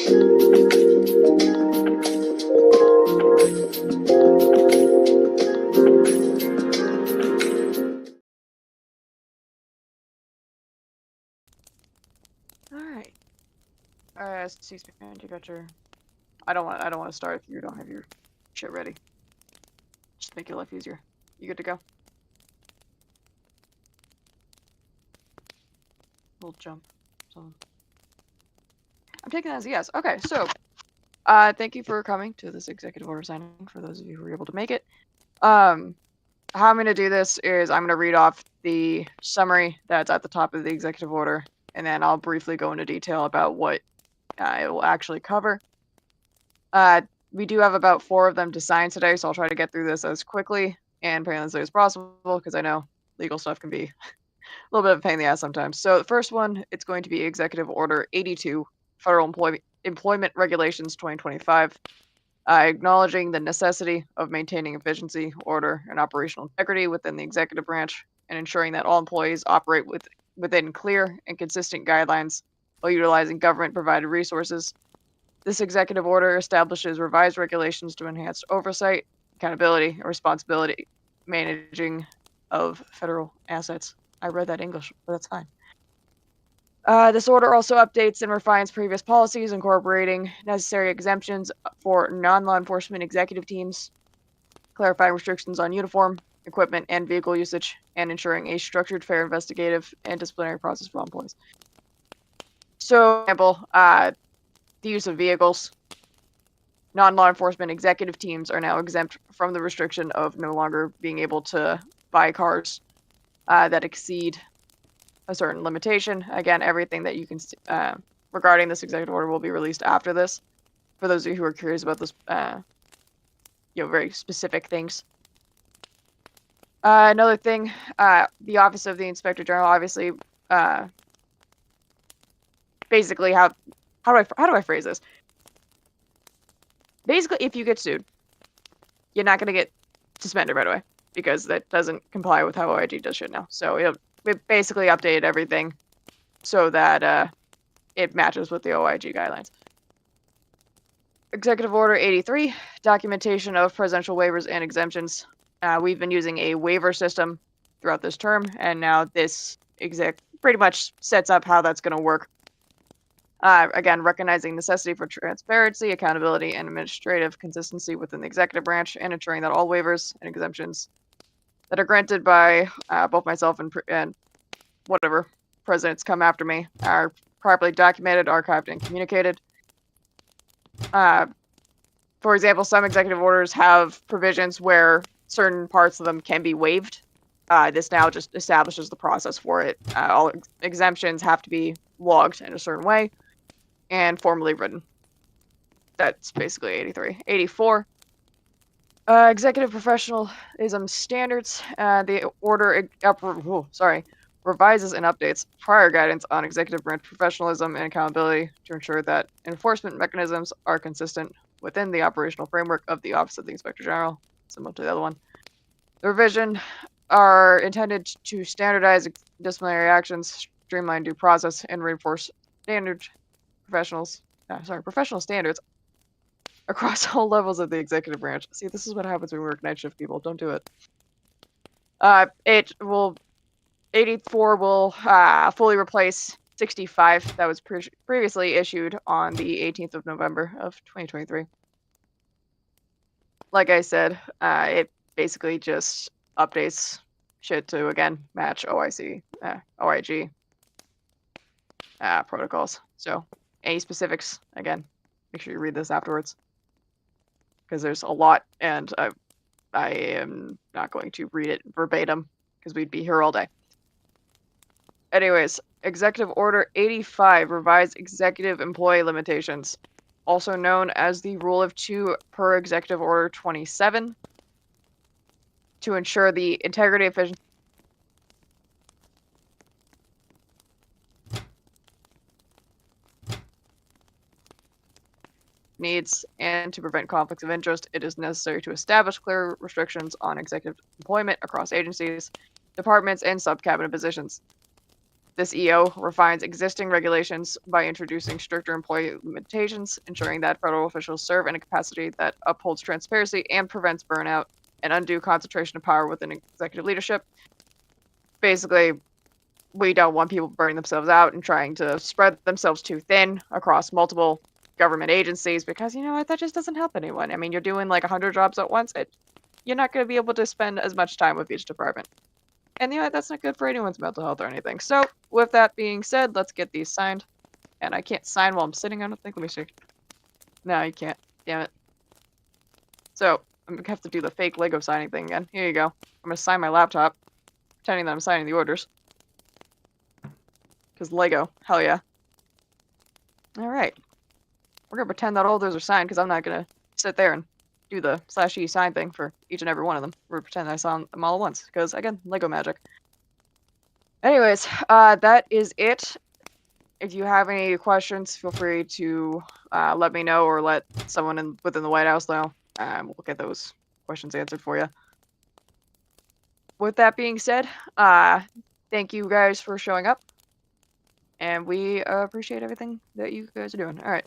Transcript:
Alright. C-SPAN, you got your... I don't want to start if you don't have your shit ready. Just make your life easier. You good to go? We'll jump. So I'm taking that as a yes. Okay, so thank you for coming to this executive order signing, for those of you who were able to make it. How I'm going to do this is I'm going to read off the summary that's at the top of the executive order, and then I'll briefly go into detail about what it will actually cover. We do have about 4 of them to sign today, so I'll try to get through this as quickly and painlessly as possible, because I know legal stuff can be a little bit of a pain in the ass sometimes. So the first one, it's going to be Executive Order 82, Federal Employment Regulations 2025, acknowledging the necessity of maintaining efficiency, order, and operational integrity within the executive branch, and ensuring that all employees operate within clear and consistent guidelines while utilizing government-provided resources. This executive order establishes revised regulations to enhance oversight, accountability, and responsibility managing of federal assets. I read that English, but that's fine. This order also updates and refines previous policies, incorporating necessary exemptions for non-law enforcement executive teams, clarifying restrictions on uniform, equipment, and vehicle usage, and ensuring a structured, fair, investigative, and disciplinary process for all employees. So, for example, the use of vehicles. Non-law enforcement executive teams are now exempt from the restriction of no longer being able to buy cars that exceed a certain limitation. Again, everything that you can regarding this executive order will be released after this. For those of you who are curious about this, very specific things. Another thing, the Office of the Inspector General, obviously, basically, how do I phrase this? Basically, if you get sued, you're not going to get suspended right away, because that doesn't comply with how OIG does shit now. So we basically updated everything so that it matches with the OIG guidelines. Executive Order 83, documentation of presidential waivers and exemptions. We've been using a waiver system throughout this term, and now this pretty much sets up how that's going to work. Again, recognizing necessity for transparency, accountability, and administrative consistency within the executive branch, and ensuring that all waivers and exemptions that are granted by both myself and whatever presidents come after me are properly documented, archived, and communicated. For example, some executive orders have provisions where certain parts of them can be waived. This now just establishes the process for it. All exemptions have to be logged in a certain way and formally written. That's basically 83. 84. Executive professionalism standards. The order revises and updates prior guidance on executive branch professionalism and accountability to ensure that enforcement mechanisms are consistent within the operational framework of the Office of the Inspector General, similar to the other one. The revision are intended to standardize disciplinary actions, streamline due process, and reinforce professional standards across all levels of the executive branch. See, this is what happens when we work night shift, people. Don't do it. 84 will fully replace 65 that was previously issued on the 18th of November of 2023. Like I said, it basically just updates shit to, again, match OIG protocols. So, any specifics, again, make sure you read this afterwards, because there's a lot, and I am not going to read it verbatim, because we'd be here all day. Anyways, Executive Order 85, revised executive employee limitations, also known as the Rule of 2 per Executive Order 27, to ensure the integrity, efficiency, needs, and to prevent conflicts of interest. It is necessary to establish clear restrictions on executive employment across agencies, departments, and sub-cabinet positions. This EO refines existing regulations by introducing stricter employee limitations, ensuring that federal officials serve in a capacity that upholds transparency and prevents burnout and undue concentration of power within executive leadership. Basically, we don't want people burning themselves out and trying to spread themselves too thin across multiple government agencies because, you know what, that just doesn't help anyone. I mean, you're doing like 100 jobs at once. You're not going to be able to spend as much time with each department. And you know what, that's not good for anyone's mental health or anything. So, with that being said, let's get these signed. And I can't sign while I'm sitting, I don't think. Let me see. No, you can't. Damn it. So, I'm going to have to do the fake Lego signing thing again. Here you go. I'm going to sign my laptop, pretending that I'm signing the orders. Because Lego. Hell yeah. Alright. We're going to pretend that all those are signed, because I'm not going to sit there and do the /E sign thing for each and every one of them. We're pretending I saw them all at once, because, again, Lego magic. Anyways, that is it. If you have any questions, feel free to let me know or let someone within the White House know. We'll get those questions answered for you. With that being said, thank you guys for showing up. And we appreciate everything that you guys are doing. All right.